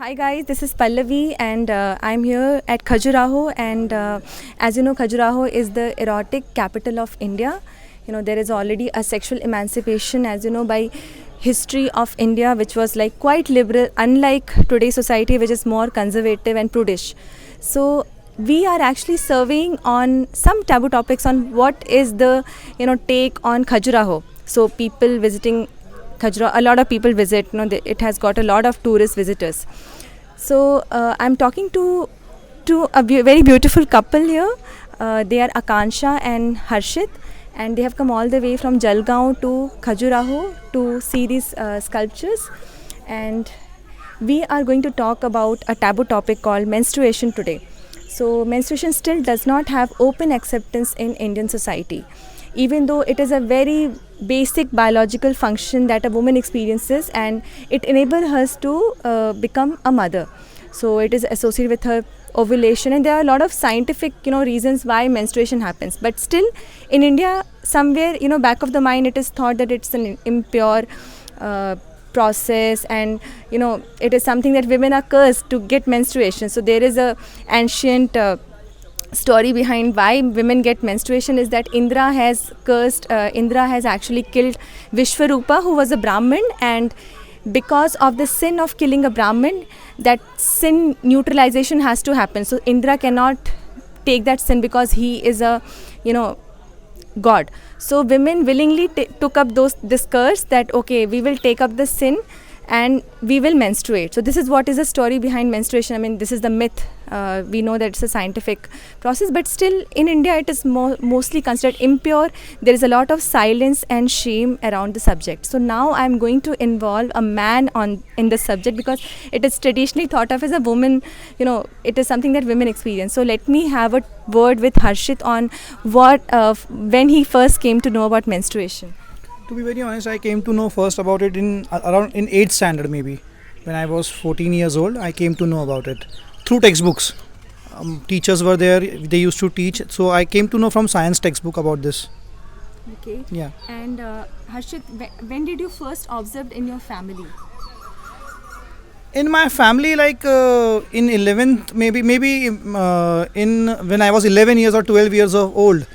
Hi guys, this is Pallavi and I'm here at Khajuraho and as you know Khajuraho is the erotic capital of India. There is already a sexual emancipation as you know by history of India which was like quite liberal unlike today's society which is more conservative and prudish. So we are actually surveying on some taboo topics on what is the take on Khajuraho. So people visiting Khajuraho, a lot of people visit. It has got a lot of tourist visitors. So I'm talking to a very beautiful couple here. They are Akansha and Harshit, and they have come all the way from Jalgaon to Khajuraho to see these sculptures. And we are going to talk about a taboo topic called menstruation today. So menstruation still does not have open acceptance in Indian society, even though it is a very basic biological function that a woman experiences and it enables her to become a mother. So it is associated with her ovulation and there are a lot of scientific reasons why menstruation happens, but still in India somewhere back of the mind it is thought that it's an impure process and it is something that women are cursed to get menstruation. So there is a ancient story behind why women get menstruation is that Indra has actually killed Vishwarupa, who was a Brahmin, and because of the sin of killing a Brahmin, that sin neutralization has to happen. So Indra cannot take that sin because he is a god. So women willingly took up this curse that okay, we will take up the sin and we will menstruate. So this is what is the story behind menstruation. I mean, this is the myth. We know that it's a scientific process, but still in India it is mostly considered impure. There is a lot of silence and shame around the subject. So now I'm going to involve a man in the subject because it is traditionally thought of as a woman. It is something that women experience. So let me have a word with Harshit on what when he first came to know about menstruation. To be very honest, I came to know first about it in 8th standard maybe. When I was 14 years old, I came to know about it through textbooks. Teachers were there, they used to teach. So I came to know from science textbook about this. Okay. Yeah. And Harshit, when did you first observe in your family? In my family, like in 11th, maybe in when I was 11 years or 12 years of old,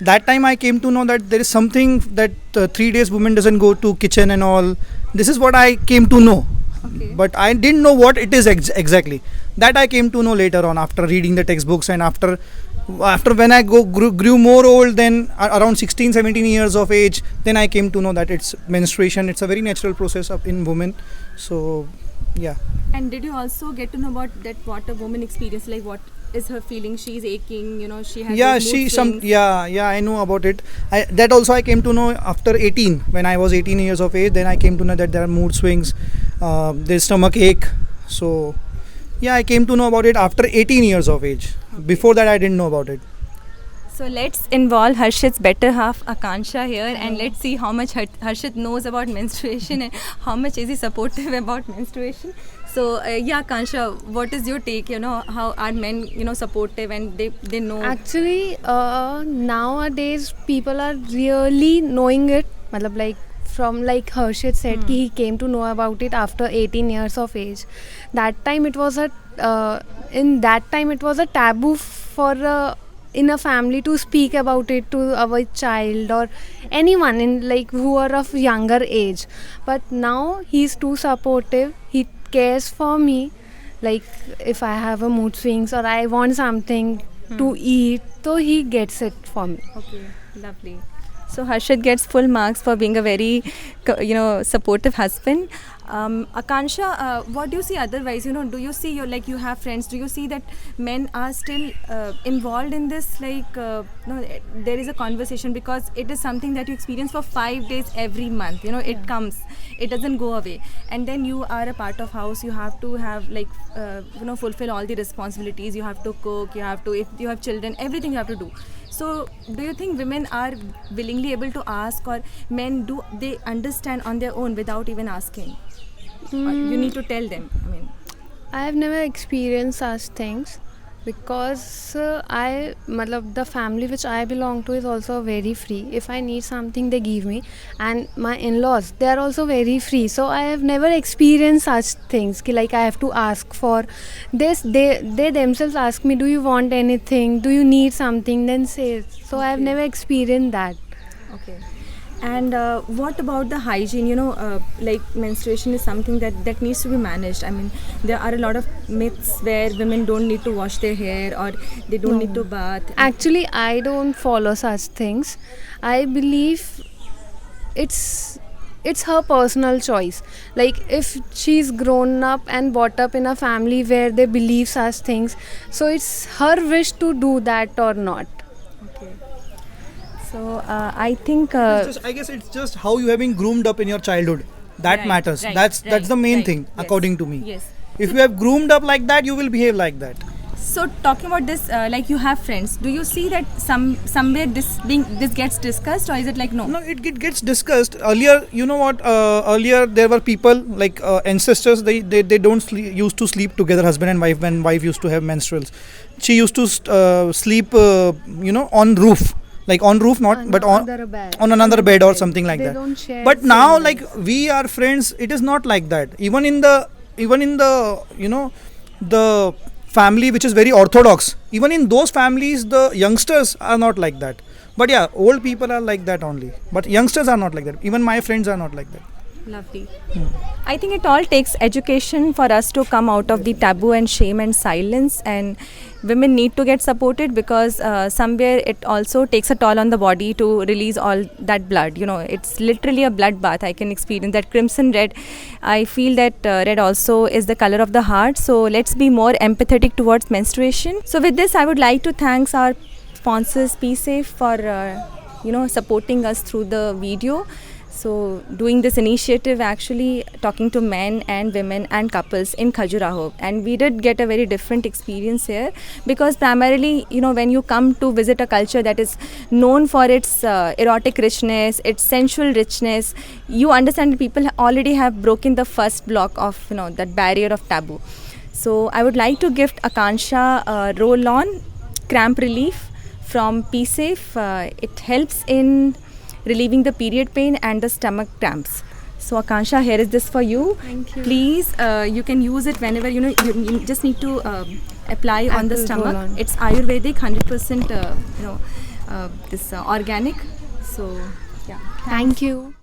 that time I came to know that there is something that 3 days women doesn't go to kitchen and all. This is what I came to know. Okay. But I didn't know what it is exactly. That I came to know later on after reading the textbooks and after when I grew more old, then around 16 17 years of age, then I came to know that it's menstruation. It's a very natural process in women. So yeah. And did you also get to know about that what a woman experiences, like what is her feeling? She's aching, she has mood swings. I know about it. That also I came to know after 18. When I was 18 years of age, then I came to know that there are mood swings, there's stomach ache. So yeah, I came to know about it after 18 years of age. Okay. Before that I didn't know about it. So let's involve Harshit's better half Akansha here and let's see how much Harshit knows about menstruation and how much is he supportive about menstruation. So Akansha, what is your take? How are men supportive and they know? Actually, nowadays people are really knowing it. From like Harshit said, he came to know about it after 18 years of age. That time it was a taboo for in a family to speak about it to our child or anyone who are of younger age. But now he's too supportive. He cares for me. Like if I have a mood swings or I want something to eat, so he gets it for me. Okay, lovely. So Harshit gets full marks for being a very supportive husband. Akansha, what do you see otherwise? Do you see you have friends? Do you see that men are still involved in this? There is a conversation because it is something that you experience for 5 days every month. It comes, it doesn't go away, and then you are a part of house. You have to have fulfill all the responsibilities. You have to cook. You have to, if you have children, everything you have to do. So do you think women are willingly able to ask, or men do they understand on their own without even asking? Or you need to tell them. I have never experienced such things. Because the family which I belong to is also very free. If I need something, they give me, and my in-laws, they are also very free. So I have never experienced such things. Like I have to ask for this. They themselves ask me, "Do you want anything? Do you need something?" Then say. So I have never experienced that. Okay. And what about the hygiene? Like menstruation is something that needs to be managed. I mean, there are a lot of myths where women don't need to wash their hair or they don't need to bath. Actually, I don't follow such things. I believe it's her personal choice. Like if she's grown up and brought up in a family where they believe such things, so it's her wish to do that or not. Okay. So I think I guess it's just how you have been groomed up in your childhood. That Right, matters. right, That's the main right. thing, Yes. according to me. Yes. If you have groomed up like that, you will behave like that. So talking about this, like you have friends. Do you see that somewhere this gets discussed, or is it like no? No, it gets discussed. Earlier, you know what? Earlier there were people like ancestors. They don't used to sleep together, husband and wife. When wife used to have menstruals, she used to sleep, on roof. Like on roof, not but on Under a bed. another bed or something like They that. don't share But same now, bed. like we are friends, it is not like that. Even in the the family which is very orthodox. Even in those families, the youngsters are not like that. But yeah, old people are like that only. But youngsters are not like that. Even my friends are not like that. Lovely. I think it all takes education for us to come out of the taboo and shame and silence, and women need to get supported because somewhere it also takes a toll on the body to release all that blood. It's literally a bloodbath. I can experience that crimson red. I feel that red also is the color of the heart. So let's be more empathetic towards menstruation. So with this, I would like to thank our sponsors, Be Safe, for supporting us through the video. So doing this initiative, actually talking to men and women and couples in Khajuraho, and we did get a very different experience here because primarily, when you come to visit a culture that is known for its erotic richness, its sensual richness, you understand that people already have broken the first block of that barrier of taboo. So I would like to gift Akansha roll-on cramp relief from PSafe. It helps in relieving the period pain and the stomach cramps. So Akansha, here is this for you. Thank you. Please, you can use it whenever you just need to apply on the Apple stomach. roll-on. It's Ayurvedic, 100% this organic. So yeah. Thank you.